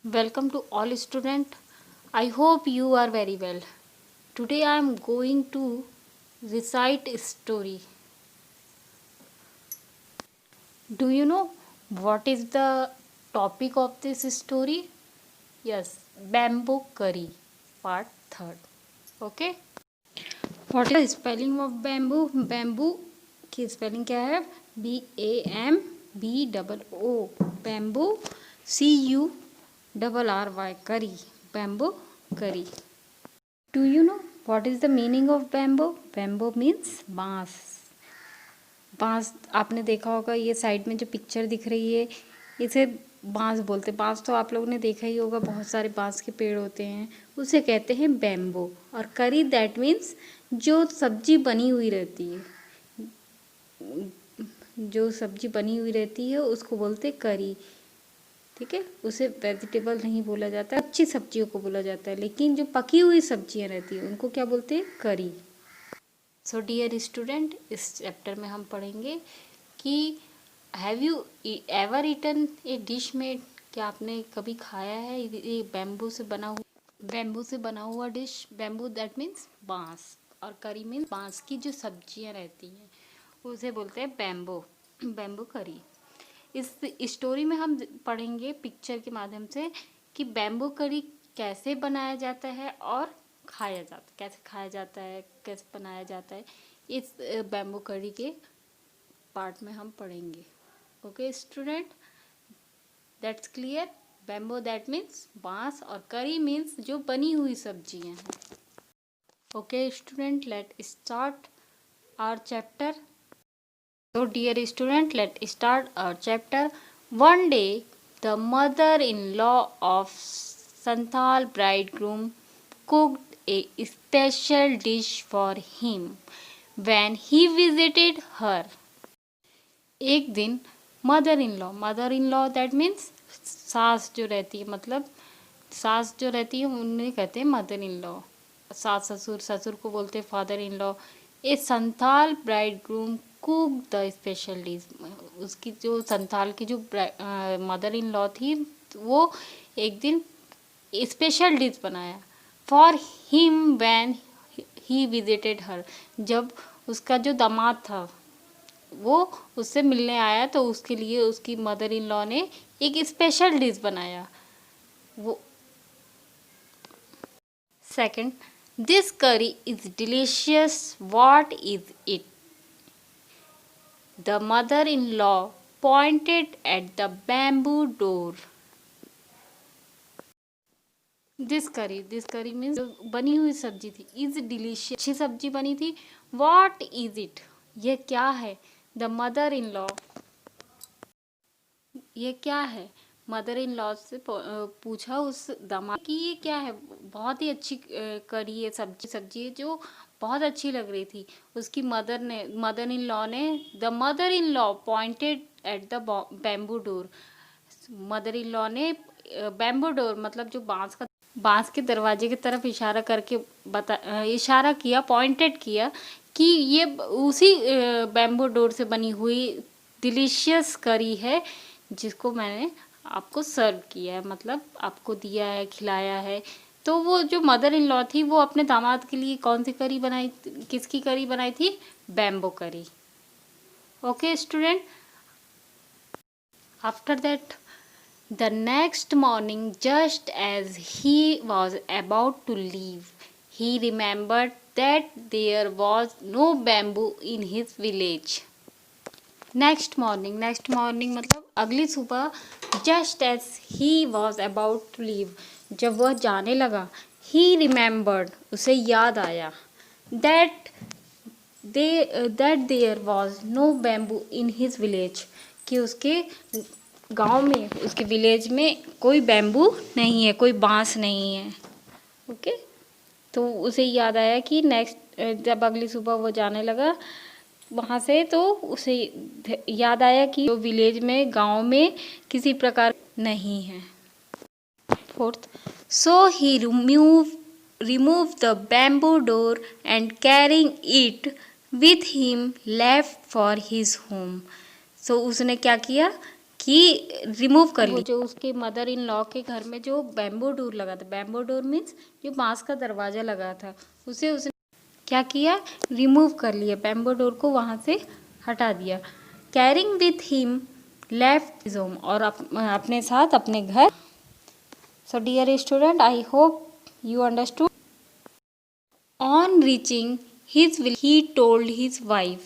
Welcome to all student. I hope you are very well. Today I am going to recite a story. Do you know what is the topic of this story? Yes, bamboo curry, part 3rd. Okay. What is the spelling of bamboo? Bamboo की spelling क्या है? BAMBOO. Bamboo. CURRY. Curry. Bamboo curry. Do you know what is the meaning of bamboo? Bamboo means बांस. बांस आपने देखा होगा, ये side में जो पिक्चर दिख रही है इसे बांस बोलते हैं. बांस तो आप लोगों ने देखा ही होगा, बहुत सारे बांस के पेड़ होते हैं, उसे कहते हैं बैम्बो. और करी दैट मीन्स जो सब्जी बनी हुई रहती है, जो सब्जी बनी हुई रहती है उसको बोलते हैं करी. ठीक है, उसे वेजिटेबल नहीं बोला जाता, अच्छी सब्जियों को बोला जाता है, लेकिन जो पकी हुई सब्जियां रहती हैं उनको क्या बोलते हैं? करी. सो डियर स्टूडेंट, इस चैप्टर में हम पढ़ेंगे कि have you ever eaten a dish में, क्या आपने कभी खाया है ये बैम्बू से बना हुआ डिश? बैम्बू दैट मीन्स बांस, और करी मीन्स बांस की जो सब्जियां रहती हैं उसे बोलते हैं बैम्बू करी. इस स्टोरी में हम पढ़ेंगे पिक्चर के माध्यम से कि बैम्बू करी कैसे बनाया जाता है और कैसे खाया जाता है, कैसे बनाया जाता है. इस बैम्बू करी के पार्ट में हम पढ़ेंगे. Okay student, that's clear. Bamboo that means बांस और करी मीन्स जो बनी हुई सब्जियां हैं. Okay student, let start our chapter. So dear student, let's start our chapter. One day, the mother-in-law of Santhal bridegroom cooked a special dish for him when he visited her. एक दिन mother in law that means सास जो रहती है, मतलब सास जो रहती है उन्हें कहते हैं मदर इन लॉ. सास ससुर को बोलते हैं father in law. A Santhal bridegroom cook the special dish. उसकी जो संथाल की जो मदर इन लॉ थी वो एक दिन स्पेशल डिश बनाया for him when he visited her. जब उसका जो दामाद था वो उससे मिलने आया तो उसके लिए उसकी मदर इन लॉ ने एक स्पेशल डिश बनाया. वो सेकंड, दिस करी is delicious. What is it? The mother-in-law pointed at the bamboo door. This curry means बनी हुई सब्जी थी. Is delicious, अच्छी सब्जी बनी थी. What is it? ये क्या है? The mother-in-law, ये क्या है? मदर इन लॉ से पूछा उस दामाद कि ये क्या है. बहुत ही अच्छी करी है, सब्जी है जो बहुत अच्छी लग रही थी. उसकी मदर इन लॉ ने the mother in law pointed at the bamboo door. Mother in law ने बैम्बू डोर मतलब जो बांस के दरवाजे की तरफ इशारा किया, पॉइंटेड किया कि ये उसी बैम्बू डोर से बनी हुई डिलीशियस करी है जिसको मैंने आपको सर्व किया है, मतलब आपको दिया है, खिलाया है. तो वो जो मदर इन लॉ थी वो अपने दामाद के लिए कौन सी करी बनाई, किसकी करी बनाई थी? Bamboo curry. Okay student, after that the next morning just as he was about to leave he remembered that there was no bamboo in his village. Next morning मतलब अगली सुबह. Just as he was about to leave, जब वह जाने लगा. He remembered, उसे याद आया. That there was no bamboo in his village, कि उसके गांव में, उसके विलेज में कोई बैम्बू नहीं है, कोई बांस नहीं है. ओके, तो उसे याद आया कि जब अगली सुबह वो जाने लगा वहाँ से, तो उसे याद आया कि जो विलेज में, गांव में किसी प्रकार नहीं है. Fourth, so he remove the bamboo door and carrying it with him left for his home. So उसने क्या किया कि रिमूव कर ली। जो उसके मदर इन लॉ के घर में जो बैम्बू डोर लगा था, बैम्बू डोर मीन्स जो बांस का दरवाजा लगा था, उसे उसने क्या किया, रिमूव कर लिया, बैम्बू डोर को वहाँ से हटा दिया। Carrying with him left his home, और अपने साथ अपने घर। So dear student, I hope you understood. On reaching his village, he told his wife,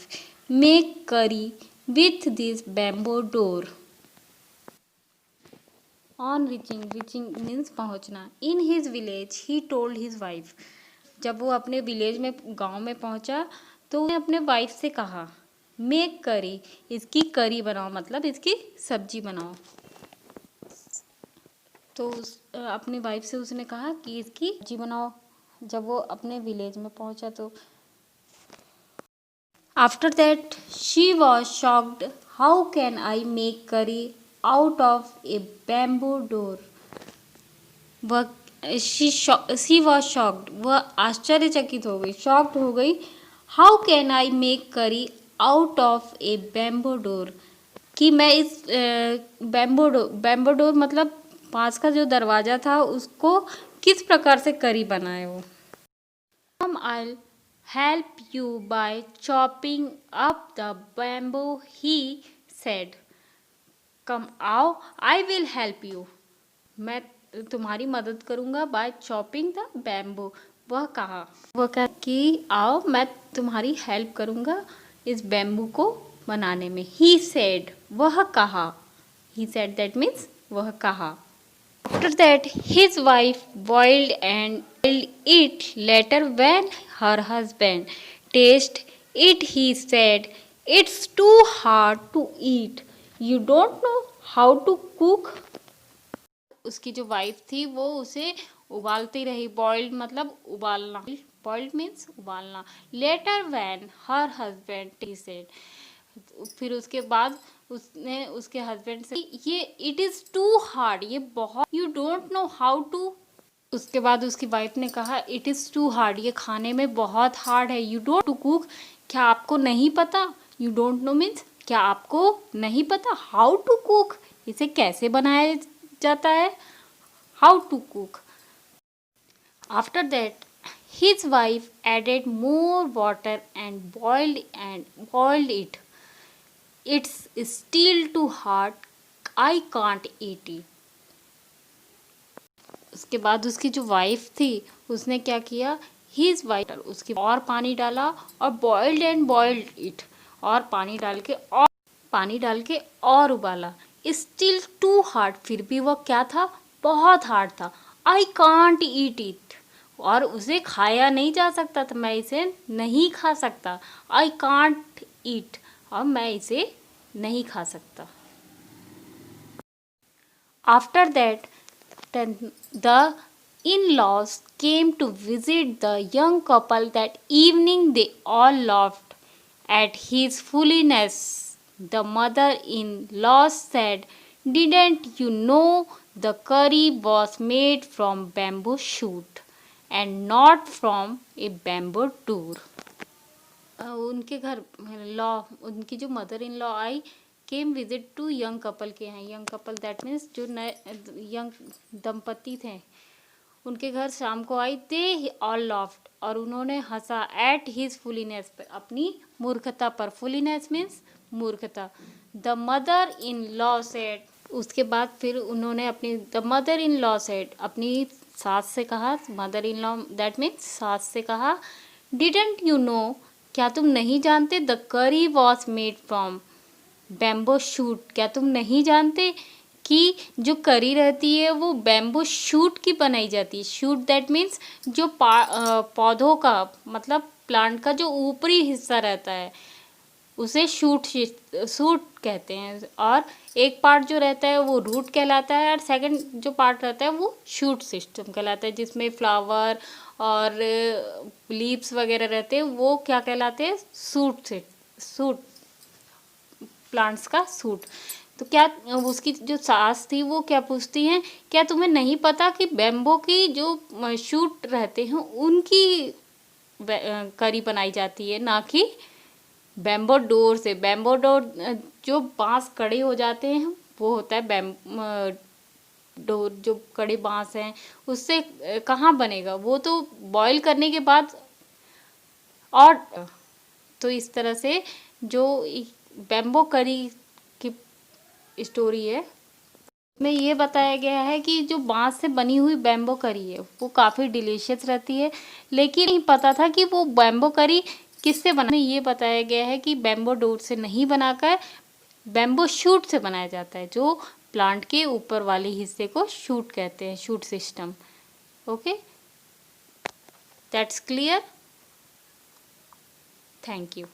make curry with this bamboo door. On reaching means पहुंचना. In his village, he told his wife. जब वो अपने village में, गांव में पहुंचा तो उसने अपने वाइफ से कहा, मेक करी, इसकी करी बनाओ, मतलब इसकी सब्जी बनाओ। तो अपनी वाइफ से उसने कहा कि इसकी सब्जी बनाओ। जब वो अपने विलेज में पहुंचा तो after that she was shocked, how can I make curry out of a bamboo door. वह शी वॉज शॉक्ड, वह आश्चर्यचकित हो गई, शॉक्ड हो गई। How can I make curry out of a bamboo door, कि मैं इस बैम्बू डोर मतलब बांस का जो दरवाजा था उसको किस प्रकार से करी बनाए वो। I'll help you by chopping up the bamboo, he said. Come आओ, I will help you. मैं तुम्हारी मदद करूँगा by chopping the bamboo. वह कहा कि आओ मैं तुम्हारी हेल्प करूँगा इस बैम्बू को बनाने में। He said, वह कहा। He said that means वह कहा। After that, his wife boiled it later when her husband tasted it. He said, "It's too hard to eat. You don't know how to cook." उसकी जो wife थी वो उसे उबालती रही। बॉइल्ड मतलब उबालना, बॉइल्ड मीन्स उबालना। Letter when her husband tested, फिर उसके बाद उसने उसके हस्बैंड से, ये इट इज़ टू हार्ड, ये बहुत, you don't know how to. उसके बाद उसकी वाइफ ने कहा, इट इज़ टू हार्ड, ये खाने में बहुत हार्ड है। यू डोंट टू कुक, क्या आपको नहीं पता। यू डोंट नो मीन्स क्या आपको नहीं पता। हाउ टू कुक, इसे कैसे बनाया जाता है। How to cook. After that his wife added more water and boiled it. It's still too hard. I can't eat it. उसके बाद उसकी जो वाइफ थी उसने क्या किया, his wife उसकी और पानी डाला और boiled it, और पानी डाल के और उबाला। Still too hard, फिर भी वह क्या था, बहुत हार्ड था। I can't eat it, और उसे खाया नहीं जा सकता था, मैं इसे नहीं खा सकता। I can't eat, और मैं इसे नहीं खा सकता। After that, the in-laws came to visit the young couple that evening. They all laughed at his foolishness. The mother-in-law said, "Didn't you know the curry was made from bamboo shoot and not from a bamboo door?" उनके घर उनकी जो mother in law आई, came visit to young couple के हैं। Young couple that means जो नए young दंपति थे, उनके घर शाम को आई। दे ऑल लॉफ्ट, और उन्होंने हंसा। एट हिज फुलीनेस, पर अपनी मूर्खता पर। फुलीनेस मीन्स मूर्खता। The mother in law said, उसके बाद फिर उन्होंने the mother in law said, अपनी सास से कहा। Mother in law that means सास से कहा, डिडंट यू नो, क्या तुम नहीं जानते, द करी was made from bamboo shoot, क्या तुम नहीं जानते कि जो करी रहती है वो बैम्बो शूट की बनाई जाती है। शूट दैट मीन्स जो पौधों का मतलब प्लांट का जो ऊपरी हिस्सा रहता है उसे शूट कहते हैं, और एक पार्ट जो रहता है वो रूट कहलाता है, और सेकंड जो पार्ट रहता है वो शूट सिस्टम कहलाता है, जिसमें फ्लावर और लीव्स वगैरह रहते हैं, वो क्या कहलाते हैं, सूट, प्लांट्स का सूट। तो क्या उसकी जो सास थी वो क्या पूछती हैं, क्या तुम्हें नहीं पता कि बैम्बो की जो शूट रहते हैं उनकी करी बनाई जाती है, ना कि बैम्बो डोर से। बैम्बो डोर जो बांस कड़े हो जाते हैं वो होता है डोर, जो कड़े बांस हैं उससे कहाँ बनेगा, वो तो बॉईल करने के बाद। और तो इस तरह से जो बैम्बो करी की स्टोरी है में ये बताया गया है कि जो बांस से बनी हुई बैम्बो करी है वो काफ़ी डिलीशियस रहती है, लेकिन नहीं पता था कि वो बैम्बो करी किससे बना। ये बताया गया है कि बैम्बो डोर से नहीं बनाकर बैम्बो शूट से बनाया जाता है, जो प्लांट के ऊपर वाले हिस्से को शूट कहते हैं, shoot system. Okay, that's clear, thank you.